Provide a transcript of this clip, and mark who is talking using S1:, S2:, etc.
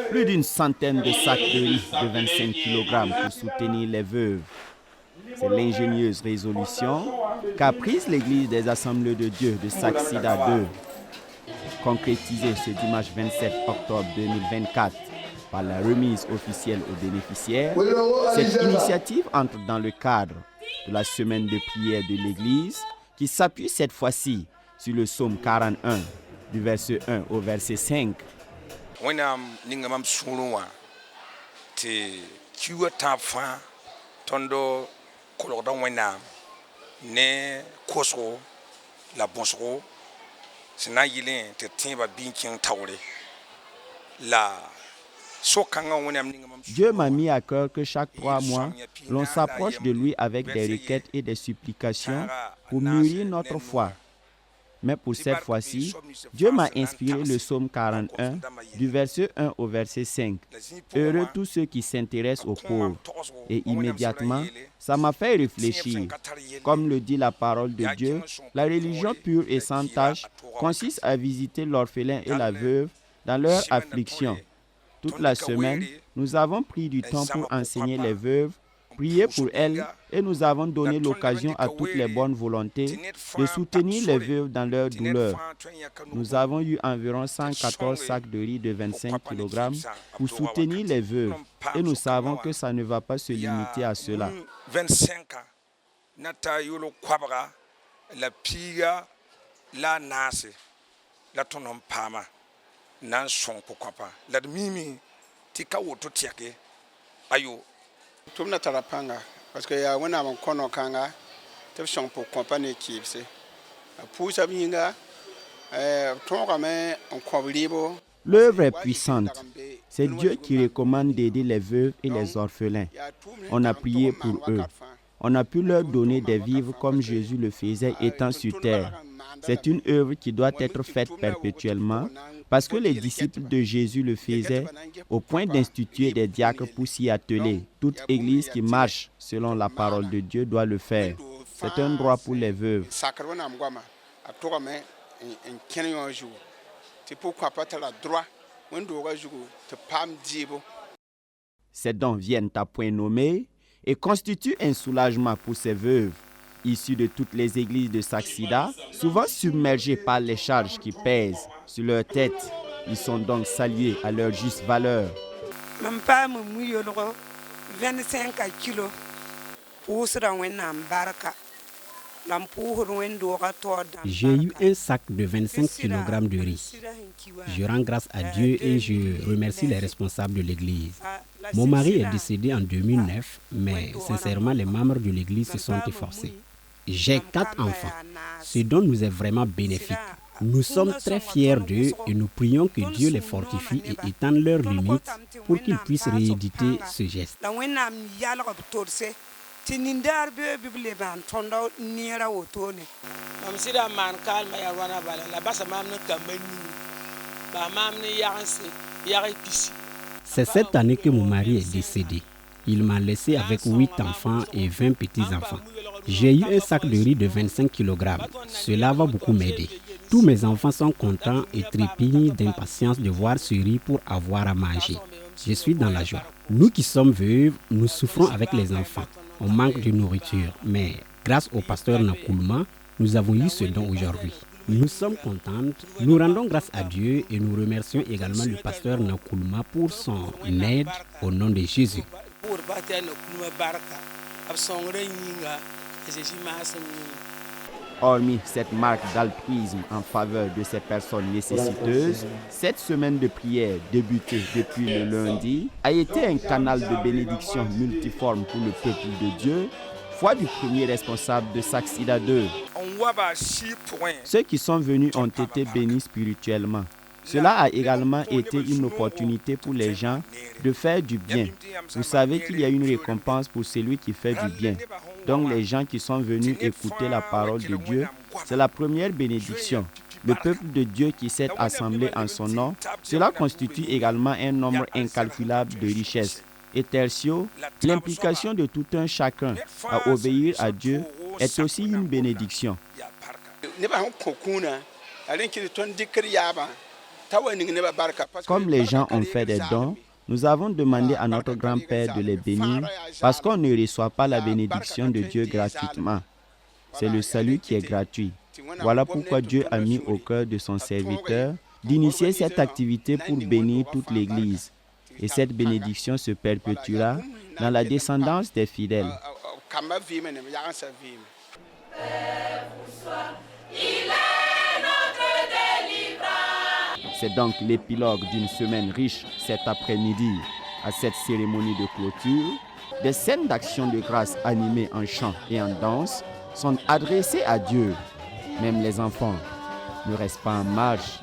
S1: Plus d'une centaine de sacs de riz de 25 kg pour soutenir les veuves. C'est l'ingénieuse résolution qu'a prise l'Église des Assemblées de Dieu de Saxe-Sida 2, concrétisée ce dimanche 27 octobre 2024 par la remise officielle aux bénéficiaires. Cette initiative entre dans le cadre de la semaine de prière de l'Église qui s'appuie cette fois-ci sur le psaume 41 du verset 1 au verset 5. Dieu m'a mis à cœur que chaque 3 mois, l'on s'approche de lui avec des requêtes et des supplications pour mûrir notre foi. Mais pour cette fois-ci, Dieu m'a inspiré le psaume 41 du verset 1 au verset 5. Heureux tous ceux qui s'intéressent aux pauvres. Et immédiatement, ça m'a fait réfléchir. Comme le dit la parole de Dieu, la religion pure et sans tache consiste à visiter l'orphelin et la veuve dans leur affliction. Toute la semaine, nous avons pris du temps pour enseigner les veuves, prier pour elles et nous avons donné l'occasion à toutes les bonnes volontés de soutenir les veuves dans leur douleur. Nous avons eu environ 114 sacs de riz de 25 kg pour soutenir les veuves et nous savons que ça ne va pas se limiter à cela.
S2: Parce que on a un kono kanga te son pour compagnie qui c'est pour ça binga
S1: L'œuvre est puissante. C'est Dieu qui recommande d'aider les veuves et les orphelins. On a prié pour eux. On a pu leur donner des vivres comme Jésus le faisait étant sur terre. C'est une œuvre qui doit être faite perpétuellement parce que les disciples de Jésus le faisaient au point d'instituer des diacres pour s'y atteler. Toute église qui marche selon la parole de Dieu doit le faire. C'est un droit pour les veuves. Ces dons viennent à point nommé et constituent un soulagement pour ces veuves, issues de toutes les églises de Saxe-Sida, souvent submergées par les charges qui pèsent sur leur tête. Ils sont donc salués à leur juste valeur.
S3: J'ai eu un sac de 25 kg de riz. Je rends grâce à Dieu et je remercie les responsables de l'église. Mon mari est décédé en 2009, mais sincèrement, les membres de l'église se sont efforcés. J'ai 4 enfants. Ce don nous est vraiment bénéfique. Nous sommes très fiers d'eux et nous prions que Dieu les fortifie et étende leurs limites pour qu'ils puissent rééditer ce geste. C'est cette année que mon mari est décédé. Il m'a laissé avec 8 enfants et 20 petits-enfants. J'ai eu un sac de riz de 25 kg. Cela va beaucoup m'aider. Tous mes enfants sont contents et trépignent d'impatience de voir ce riz pour avoir à manger. Je suis dans la joie. Nous qui sommes veuves, nous souffrons avec les enfants. On manque de nourriture, mais grâce au pasteur Nakoulma, nous avons eu ce don aujourd'hui. Nous sommes contentes, nous rendons grâce à Dieu et nous remercions également le pasteur Nakoulma pour son aide au nom de Jésus.
S1: Hormis cette marque d'altruisme en faveur de ces personnes nécessiteuses, cette semaine de prière débutée depuis le lundi a été un canal de bénédiction multiforme pour le peuple de Dieu, foi du premier responsable de Saxe-Sida 2. Ceux qui sont venus ont été bénis spirituellement. Cela a également été une opportunité pour les gens de faire du bien. Vous savez qu'il y a une récompense pour celui qui fait du bien. Donc les gens qui sont venus écouter la parole de Dieu, c'est la première bénédiction. Le peuple de Dieu qui s'est assemblé en son nom, cela constitue également un nombre incalculable de richesses. Et tertio, l'implication de tout un chacun à obéir à Dieu est aussi une bénédiction. Comme les gens ont fait des dons, nous avons demandé à notre grand-père de les bénir parce qu'on ne reçoit pas la bénédiction de Dieu gratuitement. C'est le salut qui est gratuit. Voilà pourquoi Dieu a mis au cœur de son serviteur d'initier cette activité pour bénir toute l'Église. Et cette bénédiction se perpétuera dans la descendance des fidèles. C'est donc l'épilogue d'une semaine riche cet après-midi. À cette cérémonie de clôture, des scènes d'action de grâce animées en chant et en danse sont adressées à Dieu. Même les enfants ne restent pas en marge.